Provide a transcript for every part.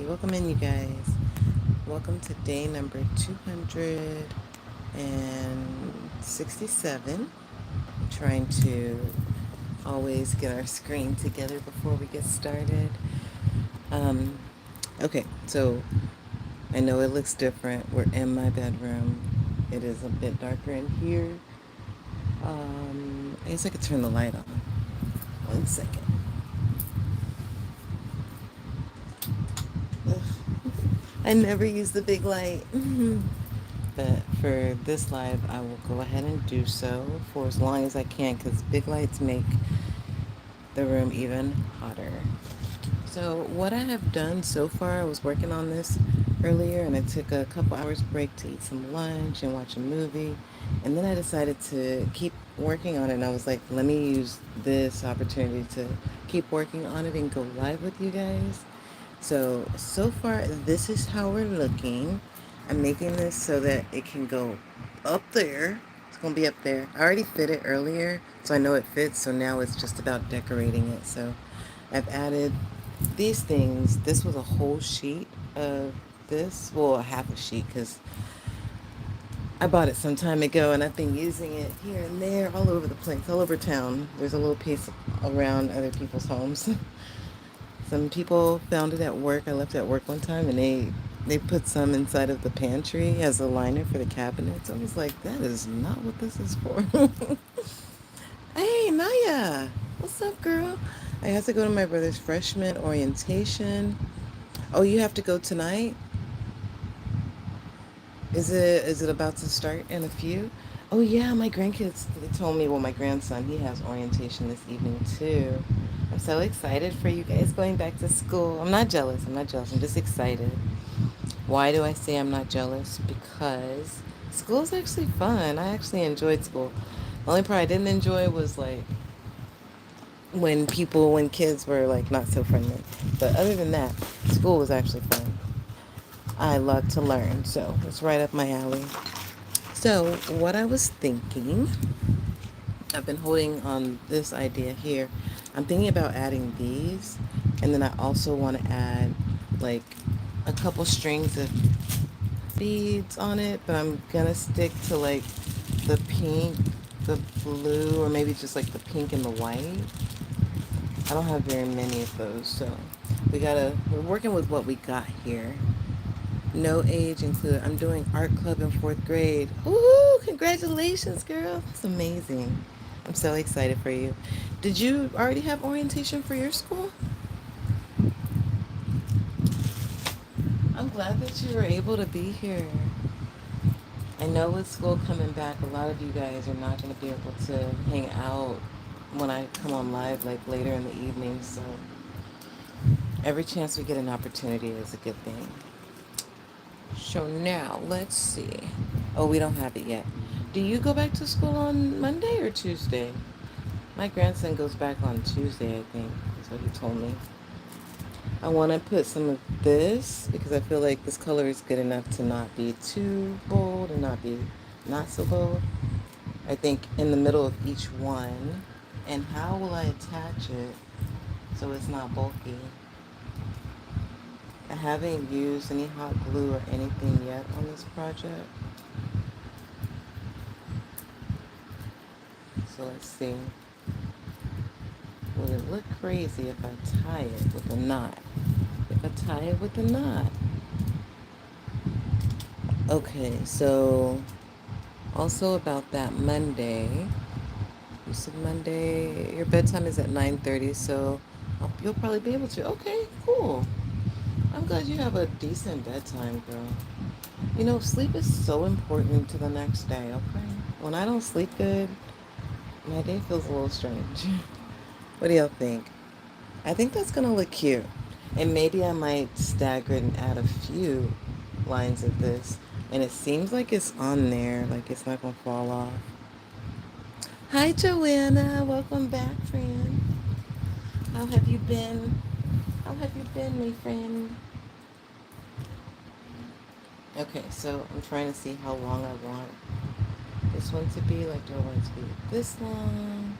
welcome in, you guys. Welcome to day number 267. Trying to always get our screen together before we get started. Um, okay, so I know it looks different. We're in my bedroom. It is a bit darker in here. I guess I could turn the light on. 1 second. Ugh. I never use the big light. But for this live, I will go ahead and do so for as long as I can because big lights make the room even hotter. So what I have done so far, I was working on this earlier and I took a couple hours break to eat some lunch and watch a movie. And then I decided to keep working on it. And I was like, let me use this opportunity to keep working on it and go live with you guys. So far, this is how we're looking. I'm making this so that it can go up there. It's going to be up there. I already fit it earlier, so I know it fits. So now it's just about decorating it. So I've added these things. This was a whole sheet of this. Well, a half a sheet because I bought it some time ago and I've been using it here and there all over the place, all over town. There's a little piece around other people's homes. Some people found it at work. I left at work one time and they put some inside of the pantry as a liner for the cabinets. I was like, that is not what this is for. Hey, Naya. What's up, girl? I have to go to my brother's freshman orientation. Oh, you have to go tonight? Is it about to start in a few? Oh yeah, my grandkids, they told me, well, my grandson, he has orientation this evening too. I'm so excited for you guys going back to school. I'm not jealous. I'm not jealous. I'm just excited. Why do I say I'm not jealous? Because school's actually fun. I actually enjoyed school. The only part I didn't enjoy was like when kids were like not so friendly. But other than that, school was actually fun. I love to learn, so it's right up my alley. So what I was thinking, I've been holding on this idea here. I'm thinking about adding these, and then I also want to add like a couple strings of beads on it, but I'm gonna stick to like the pink, the blue, or maybe just like the pink and the white. I don't have very many of those, so we're working with what we got here. No age included. I'm doing art club in 4th grade. Ooh, congratulations, girl. That's amazing. I'm so excited for you. Did you already have orientation for your school? I'm glad that you were able to be here. I know with school coming back, a lot of you guys are not going to be able to hang out when I come on live like later in the evening, so every chance we get an opportunity is a good thing. So now, let's see. Oh, we don't have it yet. Do you go back to school on Monday or Tuesday? My grandson goes back on Tuesday, I think. That's what he told me. I want to put some of this because I feel like this color is good enough to not be too bold and not be not so bold. I think in the middle of each one. And how will I attach it so it's not bulky? I haven't used any hot glue or anything yet on this project. So let's see. Will it look crazy if I tie it with a knot? If I tie it with a knot. Okay, so also about that Monday. You said Monday, your bedtime is at 9:30, so you'll probably be able to. Okay, cool. I'm glad you have a decent bedtime, girl. You know, sleep is so important to the next day, okay? When I don't sleep good, my day feels a little strange. What do y'all think? I think that's gonna look cute. And maybe I might stagger it and add a few lines of this. And it seems like it's on there, like it's not gonna fall off. Hi, Joanna. Welcome back, friend. How have you been? How have you been, my friend? Okay, so I'm trying to see how long I want this one to be. Like, do I want it to be this long?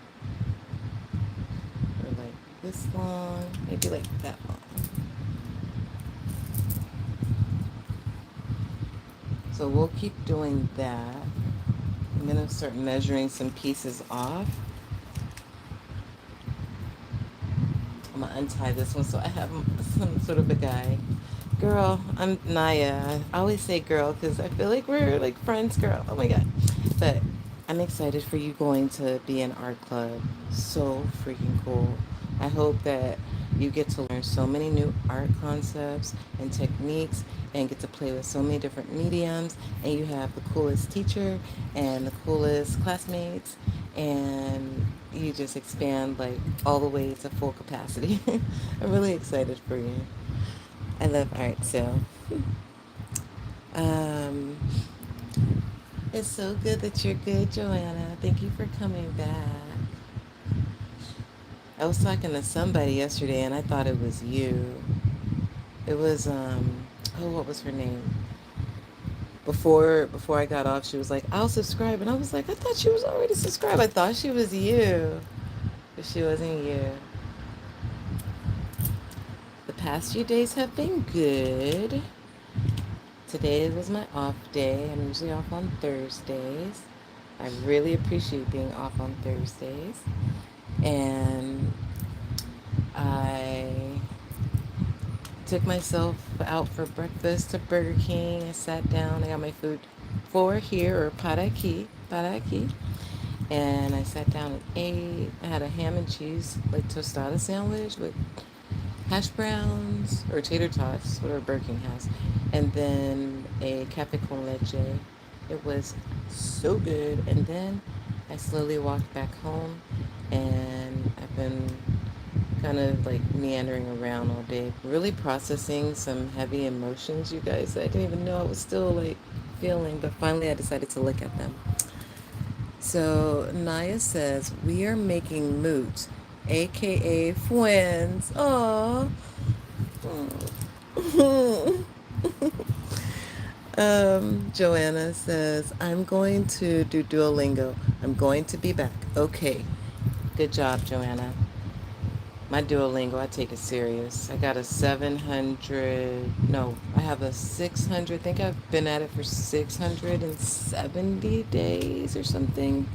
Or like this long? Maybe like that long. So we'll keep doing that. I'm going to start measuring some pieces off. I'm going to untie this one so I have some sort of a guide. Girl, I'm Naya. I always say girl because I feel like we're like friends, girl. Oh my God. But I'm excited for you going to be in art club. So freaking cool. I hope that you get to learn so many new art concepts and techniques and get to play with so many different mediums, and you have the coolest teacher and the coolest classmates, and you just expand like all the way to full capacity. I'm really excited for you. I love art, so um, it's so good that you're good, Joanna. Thank you for coming back. I was talking to somebody yesterday and I thought it was you. It was oh, what was her name? Before I got off, she was like, "I'll subscribe." And I was like, "I thought she was already subscribed. I thought she was you." But she wasn't you. The past few days have been good. Today was my off day. I'm usually off on Thursdays. I really appreciate being off on Thursdays. And I took myself out for breakfast to Burger King. I sat down. I got my food for here, or paraki. And I sat down and ate. I had a ham and cheese, like tostada sandwich with hash browns or tater tots, whatever Burger King has, and then a cafe con leche. It was so good. And then I slowly walked back home, and I've been kind of like meandering around all day, really processing some heavy emotions, you guys. I didn't even know I was still like feeling, but finally I decided to look at them. So Naya says, we are making moots, aka friends. Aww. Joanna says, I'm going to do Duolingo. I'm going to be back. Okay. Good job, Joanna. My Duolingo, I take it serious. I got a 700, no, I have a 600. I think I've been at it for 670 days or something.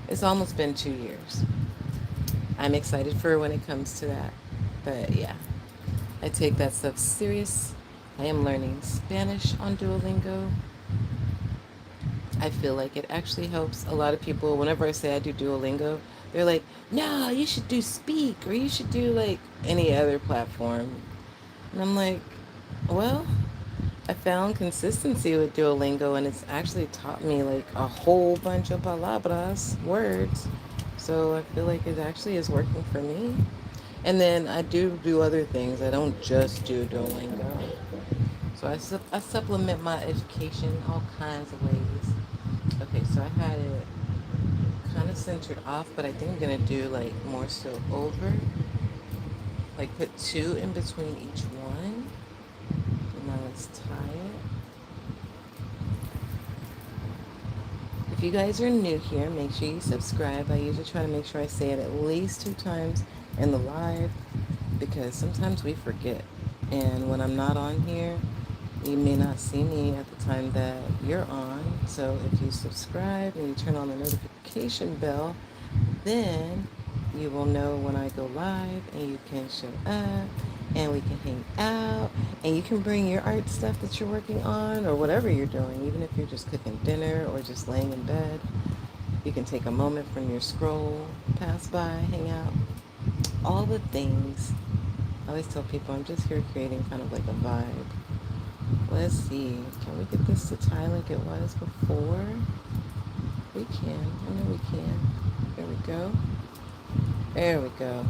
It's almost been 2 years. I'm excited for when it comes to that. But yeah, I take that stuff serious. I am learning Spanish on Duolingo. I feel like it actually helps a lot of people. Whenever I say I do Duolingo, they're like, no, you should do Speak, or you should do like any other platform. And I'm like, well, I found consistency with Duolingo, and it's actually taught me like a whole bunch of palabras, words. So I feel like it actually is working for me. And then I do other things. I don't just do Duolingo. So I supplement my education all kinds of ways. Okay, so I had it kind of centered off, but I think I'm going to do like more so over. Like put two in between each one. And now let's tie it. If you guys are new here, make sure you subscribe. I usually try to make sure I say it at least 2 times in the live because sometimes we forget. And when I'm not on here, you may not see me at the time that you're on. So if you subscribe and you turn on the notification bell, then you will know when I go live, and you can show up and we can hang out, and you can bring your art stuff that you're working on or whatever you're doing, even if you're just cooking dinner or just laying in bed. You can take a moment from your scroll, pass by, hang out, all the things. I always tell people I'm just here creating kind of like a vibe. Let's see, can we get this to tie like it was before? We can, I know we can. There we go. There we go.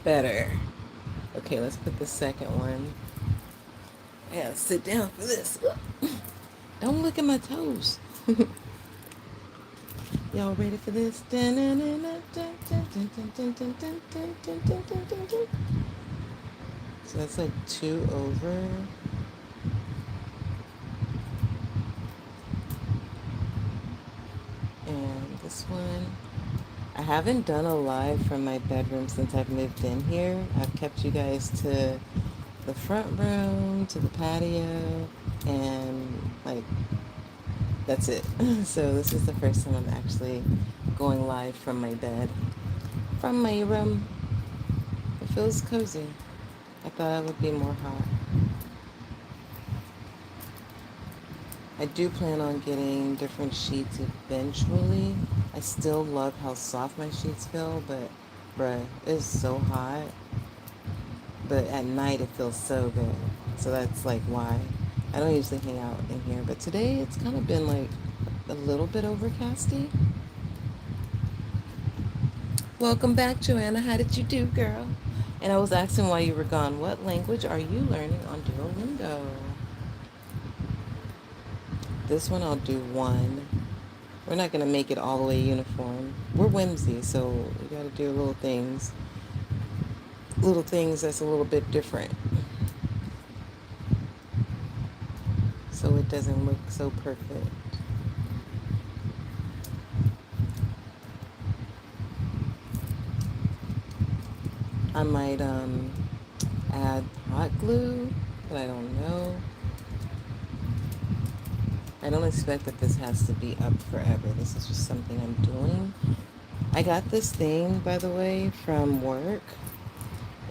Better. Okay, let's put the second one. I gotta sit down for this. Don't look at my toes. Y'all ready for this? So that's like 2 over. And this one. I haven't done a live from my bedroom since I've moved in here. I've kept you guys to the front room, to the patio, and like that's it. So this is the first time I'm actually going live from my bed, from my room. It feels cozy. I thought it would be more hot. I do plan on getting different sheets eventually. I still love how soft my sheets feel, but bruh, it's so hot. But at night it feels so good. So that's like why I don't usually hang out in here. But today it's kind of been like a little bit overcasty. Welcome back, Joanna. How did you do, girl? And I was asking while you were gone, what language are you learning on Duolingo? This one I'll do one. We're not going to make it all the way uniform. We're whimsy, so we got to do little things that's a little bit different. So it doesn't look so perfect. I might add hot glue, but I don't know. I don't expect that this has to be up forever. This is just something I'm doing. I got this thing, by the way, from work.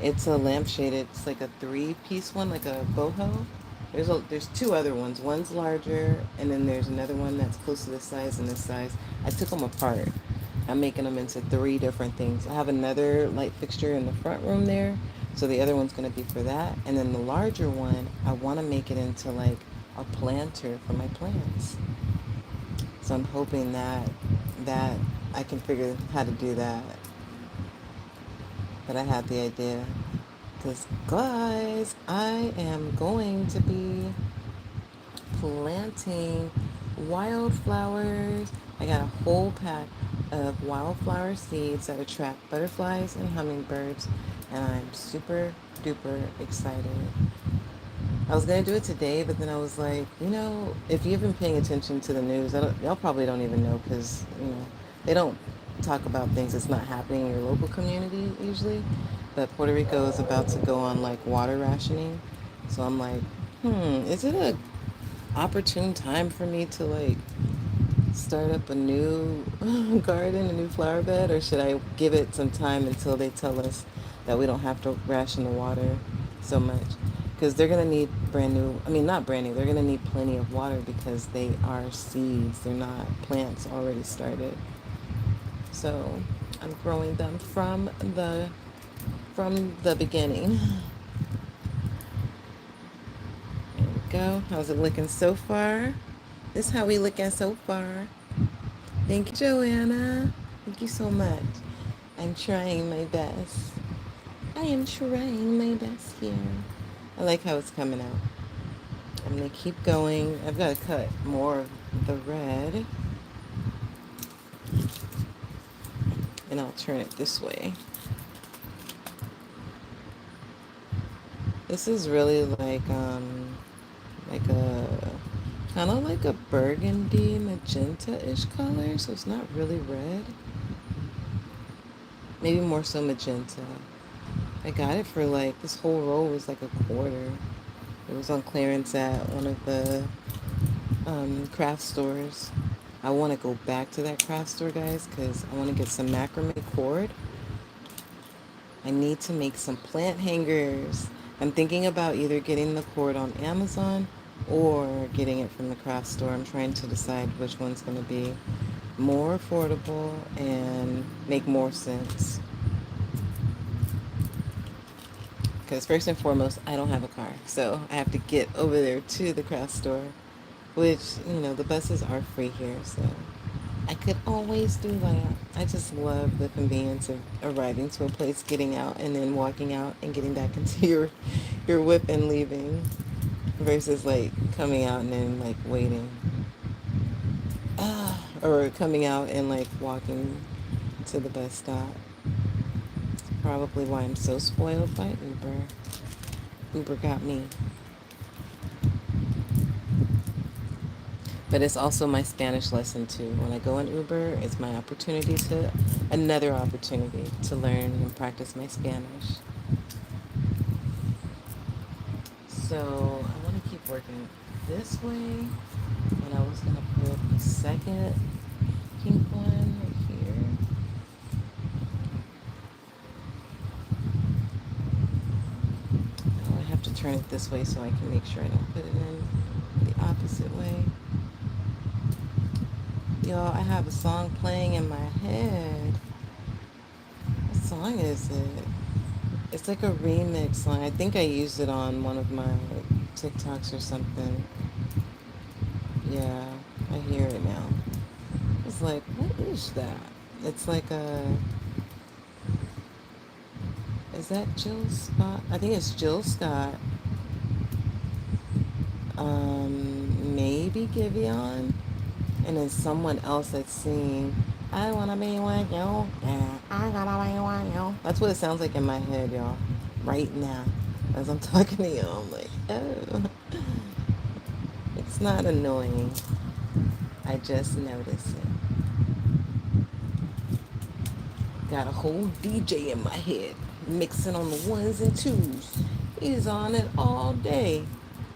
It's a lampshade. It's like a three-piece one, like a boho. There's two other ones. One's larger, and then there's another one that's close to this size and this size. I took them apart. I'm making them into three different things. I have another light fixture in the front room there, so the other one's going to be for that. And then the larger one, I want to make it into like a planter for my plants. So I'm hoping that I can figure how to do that. But I had the idea. Because, guys, I am going to be planting wildflowers. I got a whole pack of wildflower seeds that attract butterflies and hummingbirds, and I'm super duper excited. I was going to do it today, but then I was like, if you've been paying attention to the news, y'all probably don't even know because, they don't talk about things that's not happening in your local community usually. But Puerto Rico is about to go on like water rationing. So I'm like, is it a opportune time for me to like start up a new garden, a new flower bed, or should I give it some time until they tell us that we don't have to ration the water so much? Because they're going to need not brand new, they're going to need plenty of water because they are seeds. They're not plants already started. So I'm growing them from the beginning. There we go. How's it looking so far? This is how we looking so far. Thank you, Joanna. Thank you so much. I'm trying my best. I am trying my best here. I like how it's coming out. I'm going to keep going. I've got to cut more of the red. And I'll turn it this way. This is really like a kind of like a burgundy magenta-ish color, so it's not really red. Maybe more so magenta. I got it for like, this whole roll was like $1. It was on clearance at one of the craft stores. I want to go back to that craft store, guys, because I want to get some macrame cord. I need to make some plant hangers. I'm thinking about either getting the cord on Amazon or getting it from the craft store. I'm trying to decide which one's going to be more affordable and make more sense. Because first and foremost, I don't have a car. So I have to get over there to the craft store, which, the buses are free here. So I could always do that. I just love the convenience of arriving to a place, getting out, and then walking out and getting back into your whip and leaving, versus like coming out and then like waiting, or coming out and like walking to the bus stop. It's probably why I'm so spoiled by Uber. Uber got me. But it's also my Spanish lesson too. When I go in Uber, it's my opportunity to, another opportunity to learn and practice my Spanish. So I want to keep working this way, and I was gonna put the second pink one right here. Now I have to turn it this way so I can make sure I don't put it in the opposite way. Y'all, I have a song playing in my head. What song is it? It's like a remix song. I think I used it on one of my TikToks or something. Yeah, I hear it now. It's like, what is that? It's like a, is that Jill Scott? I think it's Jill Scott. Maybe Giveon. And then someone else that's singing, I wanna be with you. Yeah, I gotta be with you. That's what it sounds like in my head, y'all. Right now. As I'm talking to you, I'm like, oh. It's not annoying. I just notice it. Got a whole DJ in my head, mixing on the ones and twos. He's on it all day.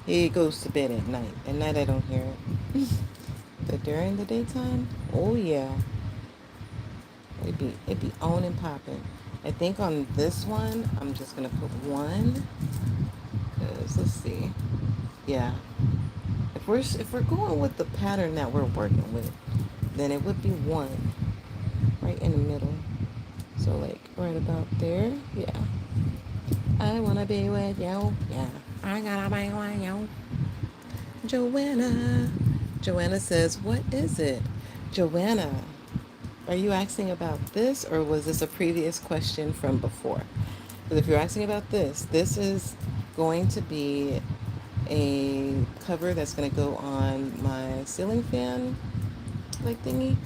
He goes to bed at night. At night I don't hear it. But during the daytime, oh yeah. It'd be on and popping. I think on this one, I'm just gonna put one. Cause let's see. Yeah. If we're going with the pattern that we're working with, then it would be one right in the middle. So like right about there, yeah. I wanna be with you, yeah. I gotta be with you. Joanna. Joanna says, what is it? Joanna, are you asking about this or was this a previous question from before? Because if you're asking about this, this is going to be a cover that's going to go on my ceiling fan like thingy.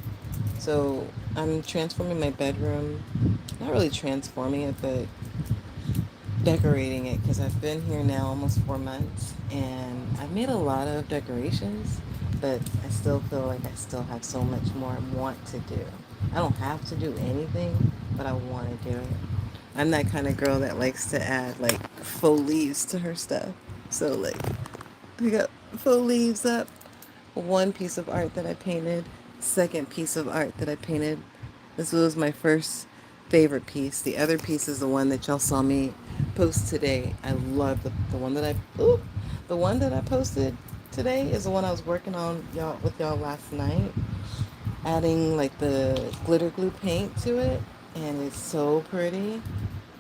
So I'm transforming my bedroom, not really transforming it, but decorating it because I've been here now almost 4 months and I've made a lot of decorations, but I still feel like I still have so much more I want to do. I don't have to do anything, but I want to do it. I'm that kind of girl that likes to add like faux leaves to her stuff. So like I got faux leaves up, one piece of art that I painted, second piece of art that I painted. This was my first favorite piece. The other piece is the one that y'all saw me post today. I love the one that the one that I posted today is the one I was working on y'all with y'all last night, adding like the glitter glue paint to it, and it's so pretty.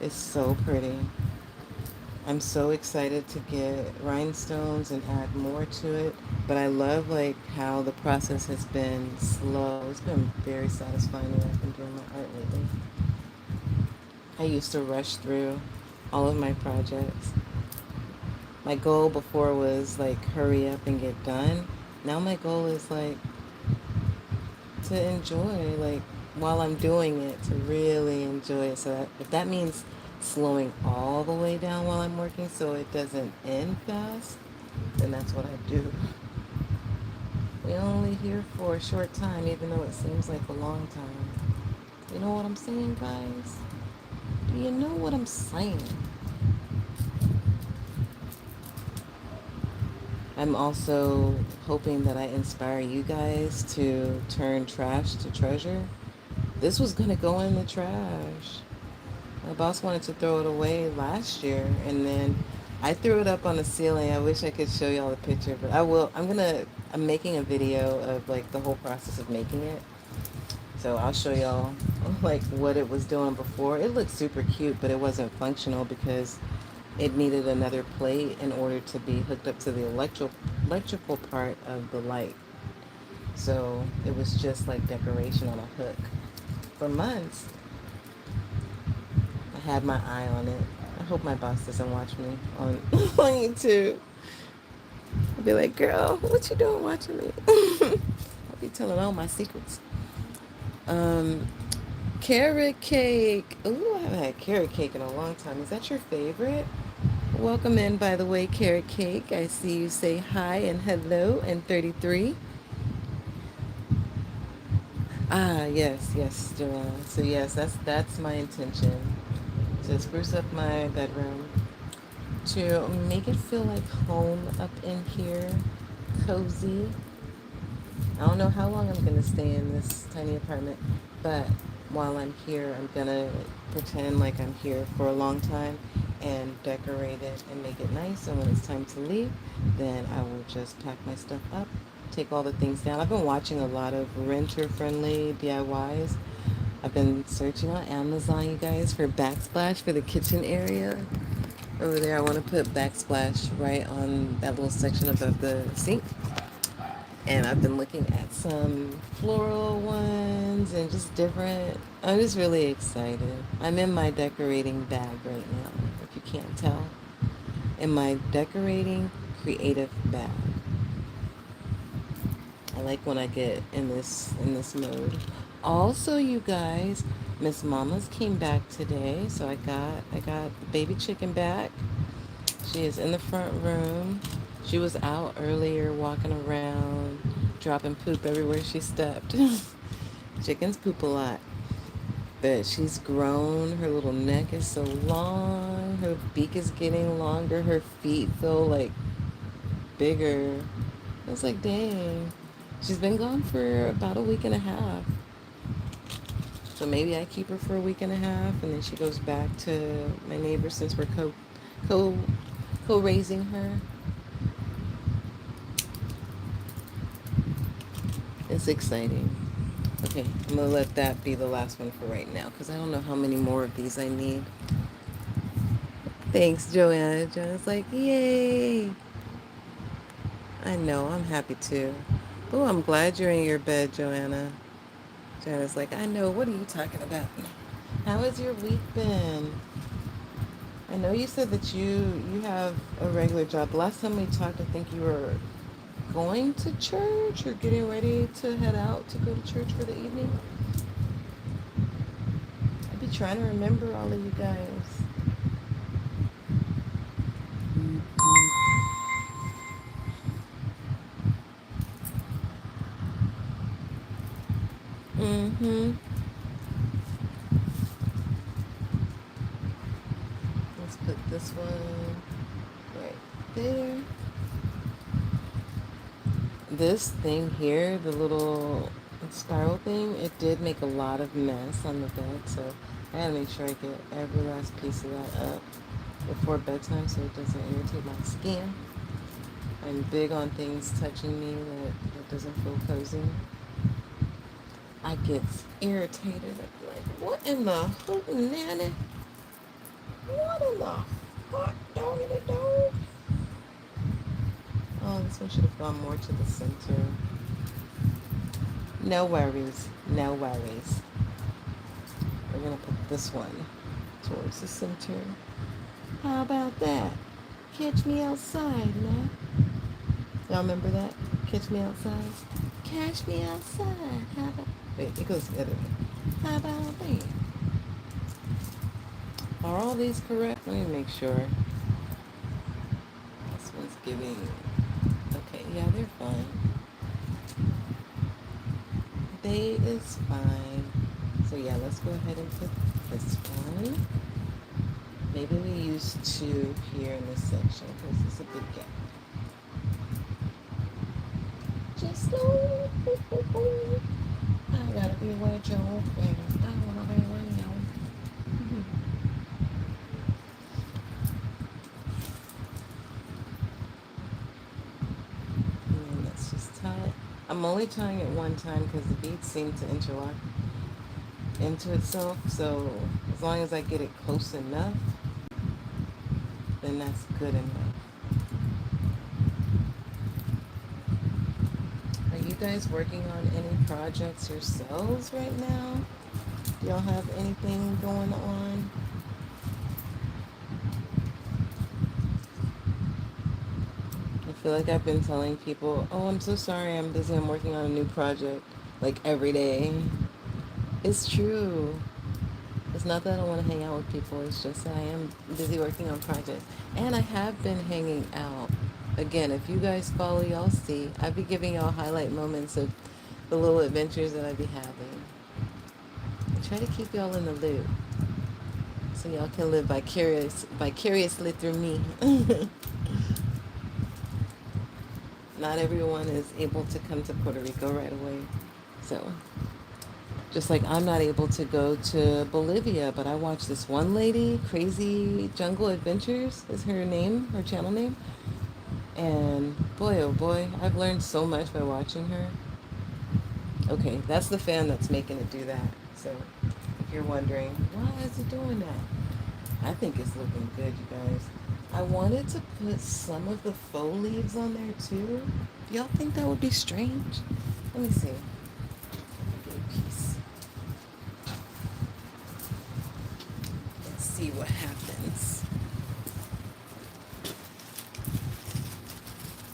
It's so pretty. I'm so excited to get rhinestones and add more to it. But I love like how the process has been slow. It's been very satisfying when I've been doing my art lately. I used to rush through all of my projects. My goal before was like hurry up and get done. Now my goal is like to enjoy, like while I'm doing it, to really enjoy it. So that, if that means slowing all the way down while I'm working so it doesn't end fast, then that's what I do. We're only here for a short time, even though it seems like a long time. You know what I'm saying, guys? Do you know what I'm saying? I'm also hoping that I inspire you guys to turn trash to treasure. This was gonna go in the trash. My boss wanted to throw it away last year, and then I threw it up on the ceiling. I wish I could show y'all the picture, but I will. I'm making a video of like the whole process of making it. So I'll show y'all like what it was doing before. It looked super cute, but it wasn't functional because it needed another plate in order to be hooked up to the electrical part of the light. So it was just like decoration on a hook. For months, I had my eye on it. I hope my boss doesn't watch me on on YouTube. I'll be like, girl, what you doing watching me? I'll be telling all my secrets. Um, Carrot cake. Ooh, I haven't had carrot cake in a long time. Is that your favorite? Welcome in, by the way, carrot cake. I see you say hi and hello and 33. Ah, yes, yes, Joanna. So yes, that's my intention. To spruce up my bedroom, to make it feel like home up in here, cozy. I don't know how long I'm gonna stay in this tiny apartment, but while I'm here, I'm gonna pretend like I'm here for a long time and decorate it and make it nice. And when it's time to leave, then I will just pack my stuff up, take all the things down. I've been watching a lot of renter-friendly DIYs. I've been searching on Amazon, you guys, for backsplash for the kitchen area. Over there, I want to put backsplash right on that little section above the sink. And I've been looking at some floral ones and just different. I'm just really excited. I'm in my decorating bag right now, if you can't tell. In my decorating creative bag. I like when I get in this mode. Also, you guys, Miss Mama's came back today, so I got the baby chicken back. She is in the front room. She was out earlier walking around, dropping poop everywhere she stepped. Chickens poop a lot. But she's grown. Her little neck is so long. Her beak is getting longer. Her feet feel like bigger. I was like, dang. She's been gone for about a week and a half. So maybe I keep her for a week and a half and then she goes back to my neighbor since we're co co-raising her. It's exciting. Okay, I'm gonna let that be the last one for right now because I don't know how many more of these I need. Thanks, Joanna. Joanna's like, yay. I know, I'm happy too. Oh, I'm glad you're in your bed, Joanna. Joanna's like, I know, what are you talking about? How has your week been? I know you said that you have a regular job. Last time we talked, I think you were going to church or getting ready to head out to go to church for the evening. I'd be trying to remember all of you guys. Mm-hmm. Let's put this one right there. This thing here, the little spiral thing, it did make a lot of mess on the bed, so I gotta make sure I get every last piece of that up before bedtime so it doesn't irritate my skin. I'm big on things touching me that doesn't feel cozy. I get irritated. I'm like, what in the hoot nanny? What in the hot doggy dog? Oh, this one should have gone more to the center. No worries. No worries. We're gonna put this one towards the center. How about that? Catch me outside, man. Y'all remember that? Catch me outside. Catch me outside. How about? Wait, it goes the other way. How about that? Are all these correct? Let me make sure. This one's giving. Okay, yeah, they're fine. They is fine. So yeah, let's go ahead and put this one. Maybe we use two here in this section because it's a big gap. Just go. I gotta be where Joe is. I wanna be where you. And then let's just tie it. I'm only tying it one time because the beads seem to interlock into itself. So as long as I get it close enough, then that's good enough. Are you guys working on any projects yourselves right now? Do y'all have anything going on? I feel like I've been telling people, oh, I'm so sorry, I'm busy, I'm working on a new project, like every day. It's true. It's not that I don't want to hang out with people, it's just that I am busy working on projects. And I have been hanging out. Again, if you guys follow, y'all see, I'll be giving y'all highlight moments of the little adventures that I be having. try to keep y'all in the loop so y'all can live vicariously through me. Not everyone is able to come to Puerto Rico right away. So, just like I'm not able to go to Bolivia, but I watched this one lady, Crazy Jungle Adventures is her name, her channel name. And boy, oh boy, I've learned so much by watching her. Okay, that's the fan that's making it do that. So, if you're wondering, why is it doing that? I think it's looking good, you guys. I wanted to put some of the faux leaves on there too. Y'all think that would be strange? Let me see. Get a piece. Let's see what happens.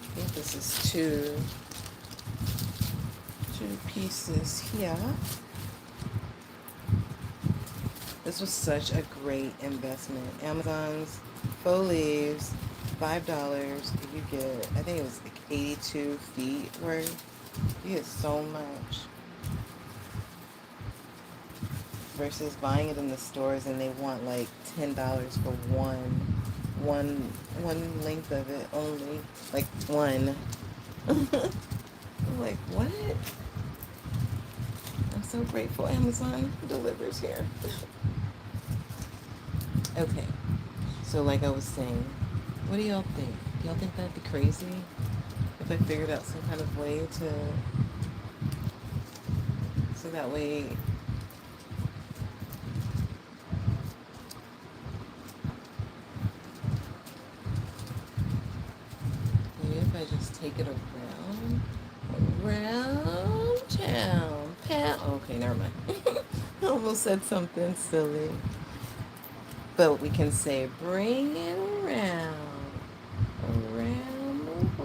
I think this is two pieces here. This was such a great investment. Amazon's faux leaves, $5. You get, I think it was like 82 feet worth. You get so much. Versus buying it in the stores and they want like $10 for one length of it only. Like one. I'm like, what? I'm so grateful Amazon delivers here. Okay, so like I was saying, what do y'all think? Do y'all think that'd be crazy if I figured out some kind of way so that way maybe if I just take it around town, okay, never mind. I almost said something silly. But we can say, bring it around the world.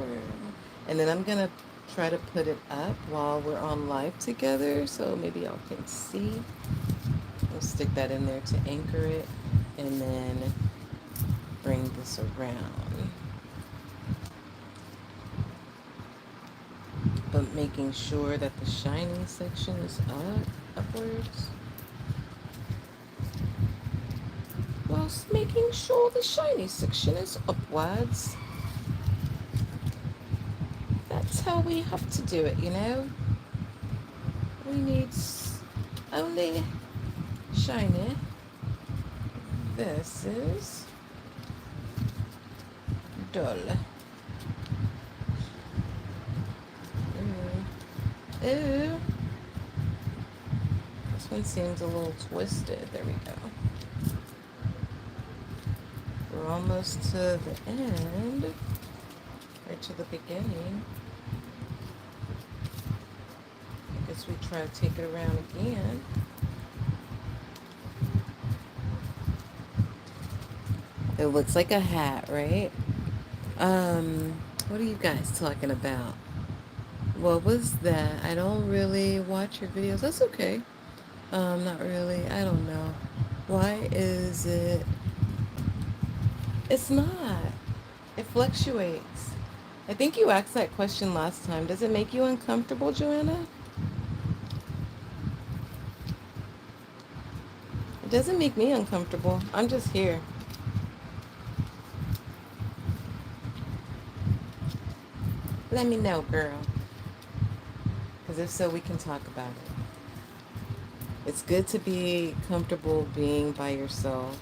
And then I'm going to try to put it up while we're on live together, so maybe y'all can see. We'll stick that in there to anchor it, and then bring this around. But making sure that the shiny section is upwards. Whilst making sure the shiny section is upwards. That's how we have to do it, you know? We need only shiny. This is dull. Ooh. This one seems a little twisted. There we go. We're almost to the end, or to the beginning. I guess we try to take it around again. It looks like a hat, right? What are you guys talking about? What was that? I don't really watch your videos. That's okay. Not really. I don't know. Why is it? It's not. It fluctuates. I think you asked that question last time. Does it make you uncomfortable, Joanna? It doesn't make me uncomfortable. I'm just here. Let me know, girl. Because if so, we can talk about it. It's good to be comfortable being by yourself.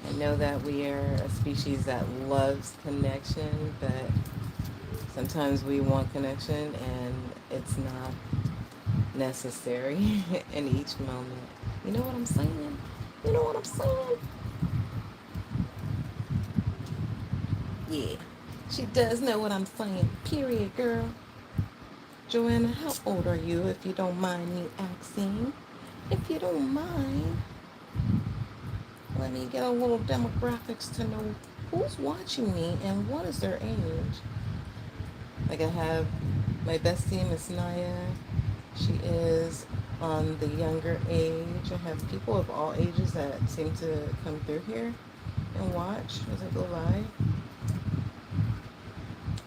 I know that we are a species that loves connection, but sometimes we want connection and it's not necessary in each moment. You know what I'm saying? You know what I'm saying? Yeah, she does know what I'm saying. Period, girl. Joanna, how old are you, if you don't mind me asking? If you don't mind, let me get a little demographics to know who's watching me and what is their age. Like I have my bestie, Miss Naya. She is on the younger age. I have people of all ages that seem to come through here and watch as I go live.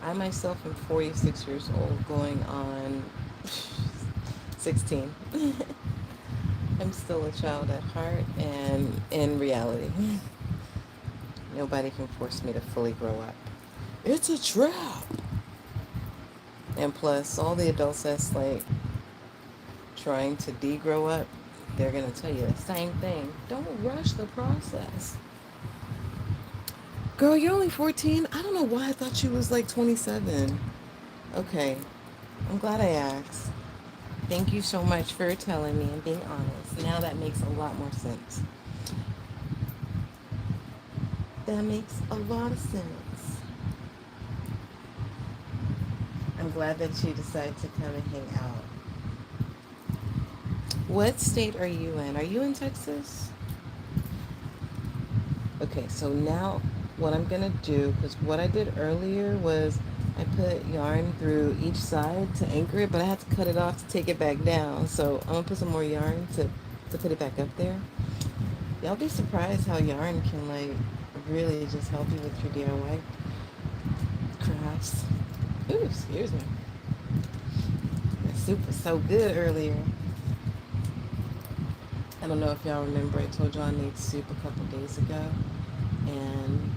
I myself am 46 years old, going on 16. I'm still a child at heart and in reality. Nobody can force me to fully grow up. It's a trap. And plus, all the adults that's like trying to de-grow up, they're gonna tell you the same thing. Don't rush the process. Girl, you're only 14? I don't know why I thought you was like 27. Okay, I'm glad I asked. Thank you so much for telling me and being honest. Now that makes a lot more sense. That makes a lot of sense. I'm glad that you decided to come and hang out. What state are you in? Are you in Texas? Okay, so now what I'm gonna do, because what I did earlier was I put yarn through each side to anchor it, but I had to cut it off to take it back down. So I'm gonna put some more yarn to put it back up there. Y'all be surprised how yarn can like really just help you with your DIY crafts. Ooh, excuse me. The soup was so good earlier. I don't know if y'all remember, I told y'all I made soup a couple days ago. And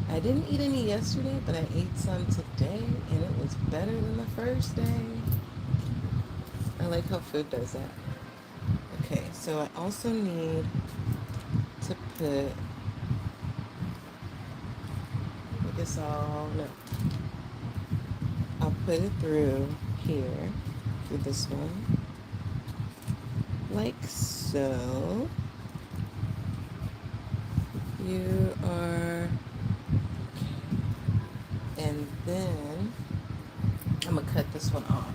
I didn't eat any yesterday, but I ate some today, and it was better than the first day. I like how food does that. Okay, so I also need to put, I guess no, I'll put it through here, through this one, like so. You are, and then I'm gonna cut this one off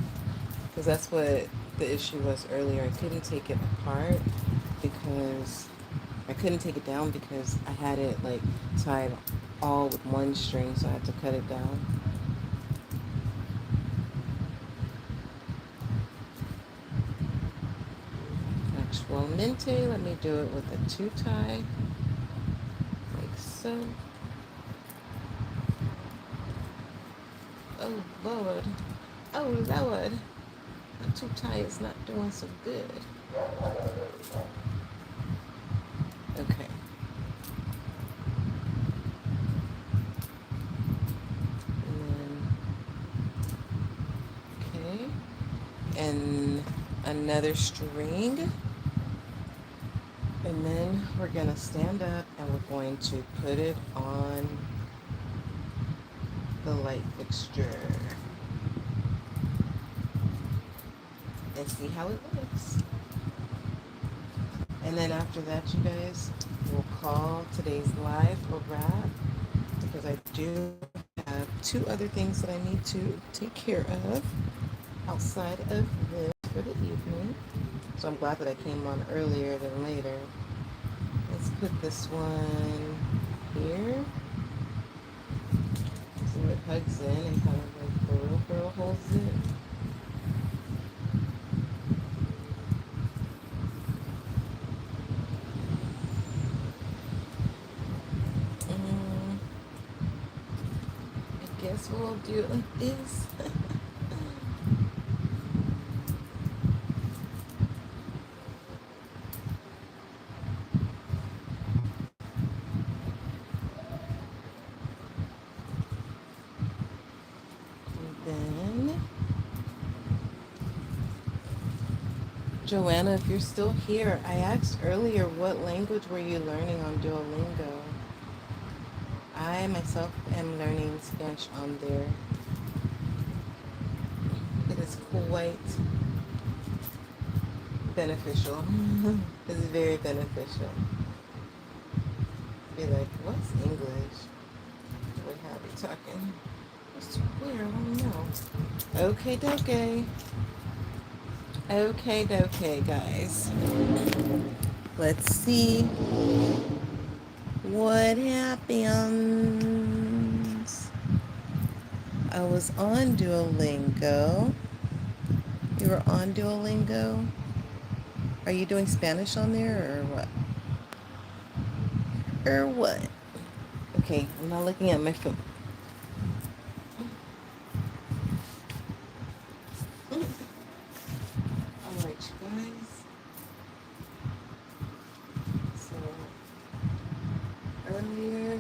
because that's what the issue was earlier. I couldn't take it apart because I couldn't take it down because I had it like tied all with one string, so I had to cut it down. Actualmente, let me do it with a 2-tie, like so. Oh Lord, oh Lord, a 2-tie is not doing so good. Okay. Okay. And another string. And then we're going to stand up and we're going to put it on the light fixture and see how it looks. And then after that, you guys, we'll call today's live a wrap because I do have 2 other things that I need to take care of outside of this for the evening. So I'm glad that I came on earlier than later. Let's put this one here. So it hugs in and kind of like the little holds it. I guess we'll do it like this. Joanna, if you're still here, I asked earlier what language were you learning on Duolingo? I myself am learning Spanish on there. It is quite beneficial. It's very beneficial. Be like, what's English? What have you talking? It's weird, I don't know. Okay, dokie. Okay, dokie, guys. Let's see what happens. I was on Duolingo. You were on Duolingo? Are you doing Spanish on there or what? Or what? Okay, I'm not looking at my phone. I'll write guys. So earlier I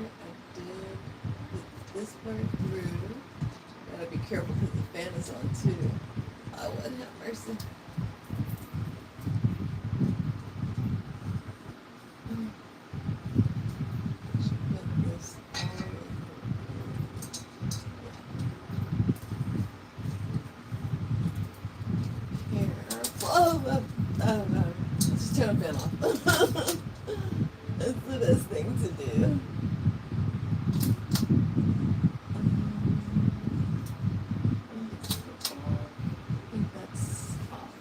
did put this part through. Gotta be careful because the fan is on too. I wouldn't have mercy. Should put this all the way through. Careful. Oh no. Just turn the fan off. That's the best thing to do. I think that's off.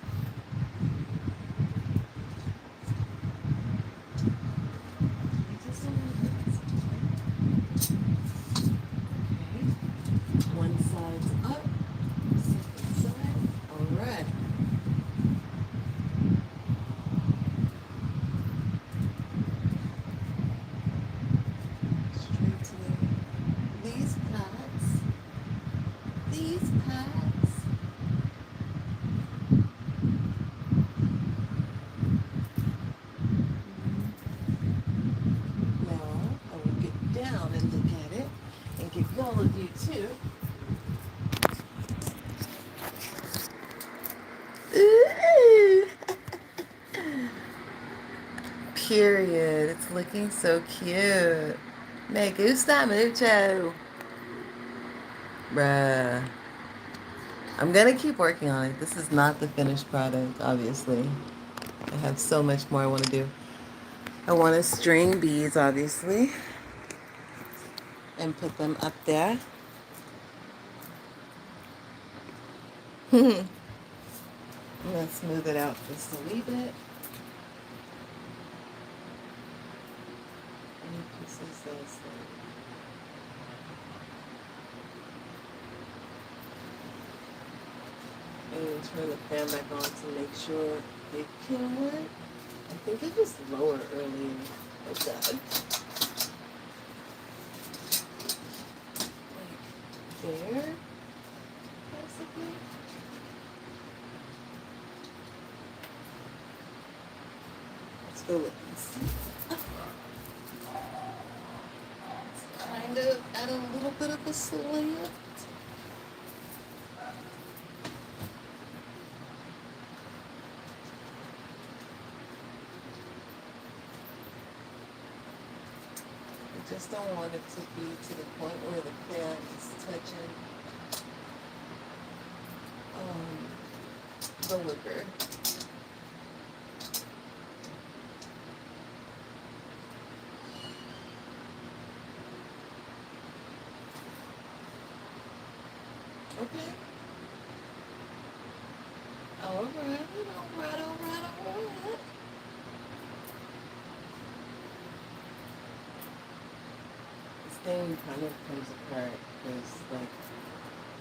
Okay. One side's up. Second side. Alright. Straightening these pads. These pads. Now I will get down and look at it and give y'all a view too. Ooh. Period. It's looking so cute. Me gusta mucho. Bruh. I'm gonna keep working on it. This is not the finished product, obviously. I have so much more I want to do. I want to string beads, obviously, and put them up there. I'm gonna smooth it out just a wee bit. Any pieces that's and turn the fan back on to make sure it can work. I think it was lower earlier. Oh God. Like there, possibly. Let's go look and see. It's kind of at a little bit of a slant. I just don't want it to be to the point where the fan is touching the wicker. Okay. All right. This thing kind of comes apart because, like,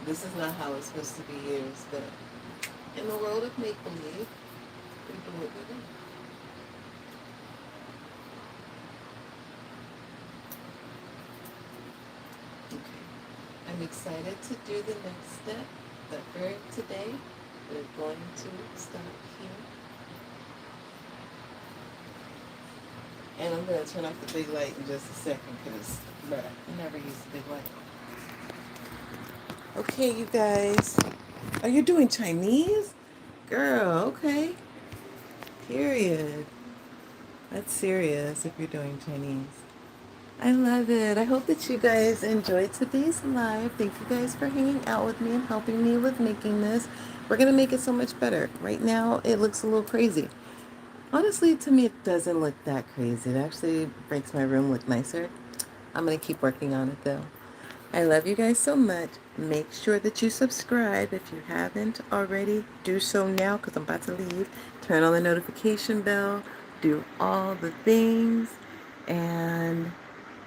this is not how it's supposed to be used, but in the world of make-believe, we do what we do. Okay. I'm excited to do the next step, but for today, we're going to start here. And I'm going to turn off the big light in just a second because I never use the big light. Okay, you guys. Are you doing Chinese? Girl, okay. Period. That's serious if you're doing Chinese. I love it. I hope that you guys enjoyed today's live. Thank you guys for hanging out with me and helping me with making this. We're going to make it so much better. Right now, it looks a little crazy. Honestly, to me, it doesn't look that crazy. It actually makes my room look nicer. I'm going to keep working on it, though. I love you guys so much. Make sure that you subscribe. If you haven't already, do so now because I'm about to leave. Turn on the notification bell. Do all the things. And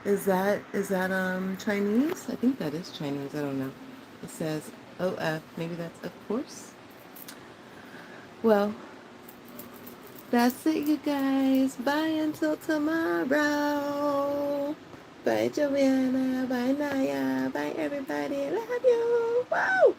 is that Chinese? I think that is Chinese. I don't know. It says OF. Maybe that's of course. Well, that's it, you guys. Bye until tomorrow. Bye, Joanna. Bye, Naya. Bye, everybody. Love you. Woo!